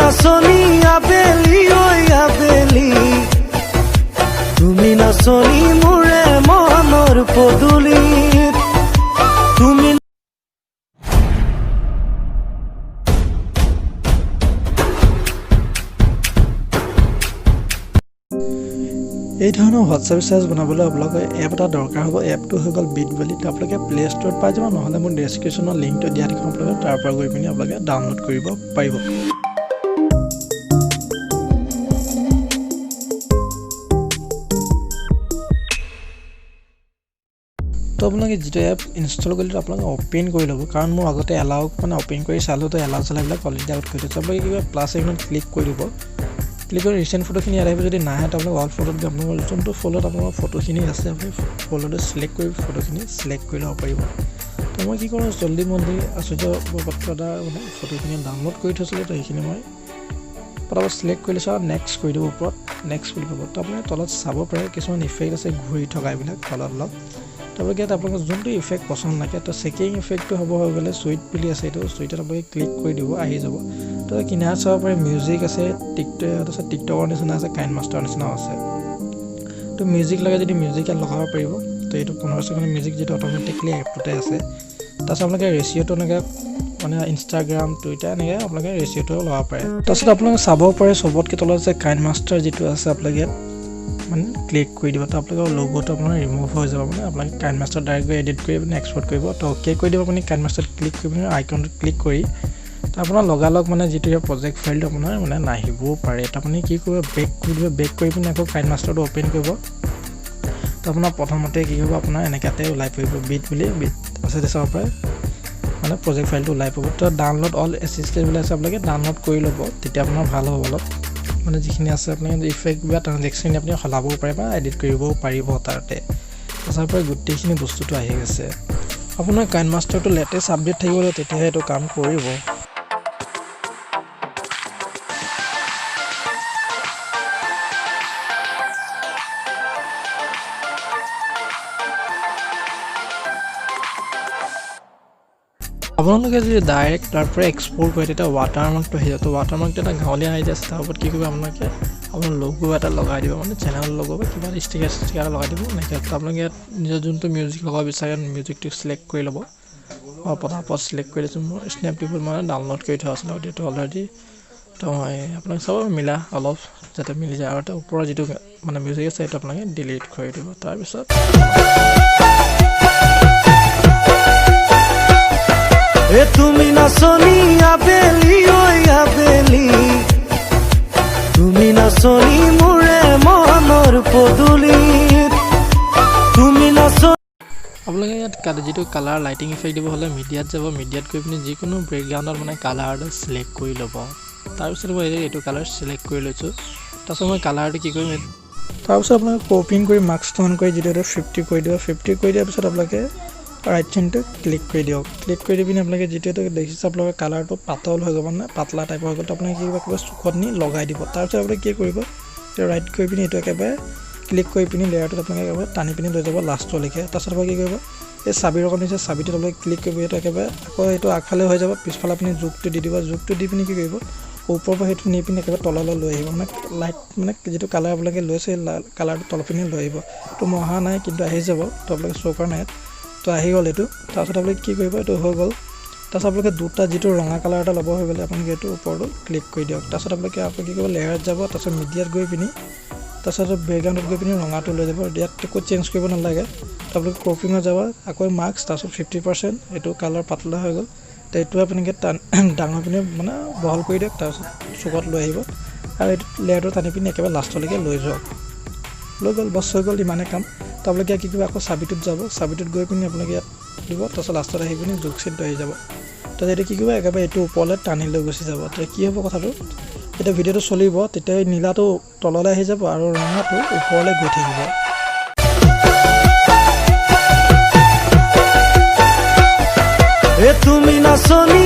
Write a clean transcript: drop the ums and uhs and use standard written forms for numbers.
নাচনি আবেলি ঐ আবেলি তুমি নাচনি মোৰে মনৰ পদূলিত তুমি এই ধৰণৰ হোৱাটছআপ ৰিচাৰ্জ বনাবলৈ আপোনালোকে এপ এটা দৰকাৰ হ'ব। এপটো হৈ গ'ল বিটবেলি। আপোনালোকে প্লে ষ্ট'ৰত পাই যাব, নহ'লে মোৰ ডেছক্ৰিপশ্যনৰ লিংকটো দিয়া থাকিব, আপোনালোকে তাৰ পৰা গৈ পিনি আপোনালোকে ডাউনলোড কৰিব পাৰিব। তো আপোনালোকে যিটো এপ ইনষ্টল কৰিলে আপোনালোকে অ'পেন কৰি ল'ব, কাৰণ মোৰ আগতে এলাউ অ'পেন কৰি চালোঁ, তো এলাউ চালাবিলাক অলৰেডি আগত কৰি দিছোঁ। আপোনালোকে কিবা প্লাছ আইকনত ক্লিক কৰি দিব। ক্লিক কৰি ৰিচেণ্ট ফটোখিনি ইয়াত আহিব। যদি নাহে আপোনালোকে অল ফটোত গৈ আপোনালোকৰ যোনটো ফটোত আপোনালোকৰ ফটোখিনি আছে আপুনি ফটোটো চিলেক্ট কৰি ফটোখিনি চিলেক্ট কৰি ল'ব পাৰিব। তো মই কি কৰোঁ, জল্দি আচুৰ্য বৰপাত্ৰ ফটোখিনি ডাউনলোড কৰি থৈছিলোঁ, তো সেইখিনি মই পটাপট চিলেক্ট কৰি লৈছোঁ আৰু নেক্সট কৰি দিব। ওপৰত নেক্সট বুলি ক'ব। তো আপুনি তলত চাব পাৰে কিছুমান ইফেক্ট আছে ঘূৰি থকা এইবিলাক তলত অলপ। তাৰপৰা ইয়াত আপোনালোকৰ যোনটো ইফেক্ট পচন্দ লাগে, তো ছেকেণ্ড ইফেক্টটো হ'ব হৈ গ'লে চুইট বুলি আছে, এইটো চুইটত আপোনালোকে ক্লিক কৰি দিব, আহি যাব। তো কিনাৰত চাব পাৰে মিউজিক আছে, তাৰপিছত টিকটকৰ নিচিনা আছে, কাইন মাষ্টাৰৰ নিচিনাও আছে। তো মিউজিক লাগে যদি মিউজিক ইয়াত লগাব পাৰিব। তো এইটো 15 ছেকেণ্ডৰ মিউজিক যিটো অট'মেটিকলি এপটোতে আছে। তাৰপিছত আপোনালোকে ৰেচিঅ'টো এনেকৈ ইনষ্টাগ্ৰাম টুইটাৰ এনেকৈ আপোনালোকে ৰেচিঅ'টো লগাব পাৰে। তাৰপিছত আপোনালোকে চাব পাৰে চবতকৈ তলত আছে কাইন মাষ্টাৰ যিটো আছে, আপোনালোকে ক্লিক কৰি দিব। তো আপোনালোকৰ লগ'টো আপোনাৰ ৰিমুভ হৈ যাব। আপোনালোকে কাইন মাষ্টাৰ ডাইৰেক্ট গৈ এডিট কৰি এক্সপৰ্ট কৰিব। তো অ'কে কৰি দিব। আপুনি কাইন মাষ্টাৰত ক্লিক কৰি পিনি আইকনটোত ক্লিক কৰি তো আপোনাৰ লগালগ যিটো ইয়াৰ প্ৰজেক্ট ফাইলটো আপোনাৰ নাহিবও পাৰে। তো আপুনি কি কৰিব, বেক কৰি দিব। বেক কৰি পিনি আকৌ কাইন মাষ্টাৰটো অ'পেন কৰিব। তো আপোনাৰ প্ৰথমতে কি হ'ব, আপোনাৰ এনেকুৱাতে ওলাই পৰিব বিট বুলি বিট আছে, চাব পাৰে প্ৰজেক্ট ফাইলটো ওলাই পৰিব। তো ডাউনলোড অল এছিষ্টেণ্ট বুলি আছে, আপোনালোকে ডাউনলোড কৰি ল'ব, তেতিয়া আপোনাৰ ভাল হ'ব অলপ। যিখিনি আছে আপোনালোকে ইফেক্ট বা ট্ৰানজেকশ্যন আপুনি সলাবও পাৰে বা এডিট কৰিবও পাৰিব তাতে। তাৰ পৰা গোটেইখিনি বস্তুটো আহি গৈছে। আপোনাৰ কাইন মাষ্টাৰটো লেটেষ্ট আপডেট থাকিব, তেতিয়াহে এইটো কাম কৰিব। আপোনালোকে যদি ডাইৰেক্ট তাৰ পৰা এক্সপৰ্ট কৰে, তেতিয়া ৱাটাৰমাৰ্কটো আহি যাব। তো ৱাটাৰমাৰ্কটো এটা গাঁৱলীয়া আহি আছে, তাৰ ওপৰত কি কৰিব, আপোনালোকে আপোনাৰ লগো এটা লগাই দিব, চেনেল লগো বা কিবা ষ্টিকাৰ এটা লগাই দিব এনেকৈ। তো আপোনালোকে ইয়াত নিজৰ যোনটো মিউজিক লগাব বিচাৰে মিউজিকটো চিলেক্ট কৰি ল'ব। পটাপট চিলেক্ট কৰি লৈছোঁ। মোৰ স্নেপডিপত ডাউনলোড কৰি থোৱা আছিলে অডিঅ'টো অলৰেডি। তো মই আপোনালোকে চাব মিলা অলপ যাতে মিলি যায়। আৰু ওপৰৰ যিটো মিউজিক আছে সেইটো আপোনালোকে ডিলিট কৰি দিব। তাৰপিছত তুমি নাচনি আবেলি ঐ আবেলি তুমি নাচনি মোৰে মনৰ পদূলিত তুমি নাচনি। আপোনালোকে ইয়াত যিটো কালাৰ লাইটিং ইফেক্ট দিব হ'লে মিডিয়াত যাব। মিডিয়াত গৈ পিনি যিকোনো বেকগ্ৰাউণ্ডত কালাৰটো চিলেক্ট কৰি ল'ব। তাৰপিছত মই এইটো কালাৰ চিলেক্ট কৰি লৈছোঁ। তাৰপিছত মই কালাৰটো কি কৰিম, তাৰপিছত আপোনালোকে কপিং কৰি মাৰ্কছটো অন কৰি যিটো 50 কৰি দিব। 50 কৰি দিয়াৰ পিছত আপোনালোকে ৰাইট চেইনটো ক্লিক কৰি দিয়ক। ক্লিক কৰি দি পিনি আপোনালোকে যিটো দেখিছে আপোনালোকে কালাৰটো পাতল হৈ যাব, পাতলা টাইপৰ হৈ গ'ল। তো আপোনালোকে কি কৰিব, কিবা চুকত নি লগাই দিব। তাৰপিছত আপোনালোকে কি কৰিব, ৰাইট কৰি পিনি এইটো একেবাৰে ক্লিক কৰি পিনি লেয়াৰটোত আপোনালোকে একেবাৰে টানি পিনি লৈ যাব লাষ্টলৈকে। তাৰপিছত আপোনালোকে কি কৰিব, এই চাবিৰ অকণ নিচে চাবিটোত আপোনালোকে ক্লিক কৰিব। এইটো একেবাৰে আকৌ এইটো আগফালে হৈ যাব, পিছফালে আপুনি জোখটো দি দিব। জোখটো দি পিনি কি কৰিব, ওপৰৰ পৰা সেইটো নি পিনি একেবাৰে তললৈ লৈ আহিব। লাইট যিটো কালাৰ আপোনালোকে লৈছে কালাৰটো তলৰ পিনি লৈ আহিব। তো মই অহা নাই কিন্তু আহি যাব। তো আপোনালোকে শ্ব' কৰা নাই, তো আহি গ'ল এইটো। তাৰপিছত আপোনালোকে কি কৰিব, এইটো হৈ গ'ল। তাৰপিছত আপোনালোকে দুটা যিটো ৰঙা কালাৰ এটা ল'ব হৈ গ'লে আপোনালোকে এইটো ওপৰটো ক্লিক কৰি দিয়ক। তাৰপিছত আপোনালোকে কি কৰিব, লেয়াৰত যাব। তাৰপিছত মিডিয়াত গৈ পিনি তাৰপিছত বেকগ্ৰাউণ্ডত গৈ পিনি ৰঙাটো লৈ যাব। ইয়াত একো চেঞ্জ কৰিব নালাগে। আপোনালোকে ক্ৰপিঙত যাব, আকৌ মাৰ্কছ, তাৰপিছত 50% এইটো কালাৰ পাতলা হৈ গ'ল। তো এইটো আপোনালোকে ডাঙৰ পিনি বহল কৰি দিয়ক। তাৰপিছত চুকত লৈ আহিব আৰু এইটো লেয়াৰটো টানি পিনি একেবাৰে লাষ্টলৈকে লৈ যাওক। লৈ গ'ল, বছ হৈ গ'ল, ইমানে কাম। তো আপোনালোকে কি কৰিব, আকৌ চাবিটোত যাব। চাবিটোত গৈ পিনি আপোনালোকে ইয়াত দিব। তাৰপিছত লাষ্টত আহি পিনি জোখ চিনটো আহি যাব। তো এইটো কি কৰিব, একেবাৰে এইটো ওপৰলৈ টানি লৈ গুচি যাব। তো কি হ'ব কথাটো, এতিয়া ভিডিঅ'টো চলিব, তেতিয়া নীলাটো তললৈ আহি যাব আৰু ৰঙাটো ওপৰলৈ গৈ থাকিব। তুমি নাচনি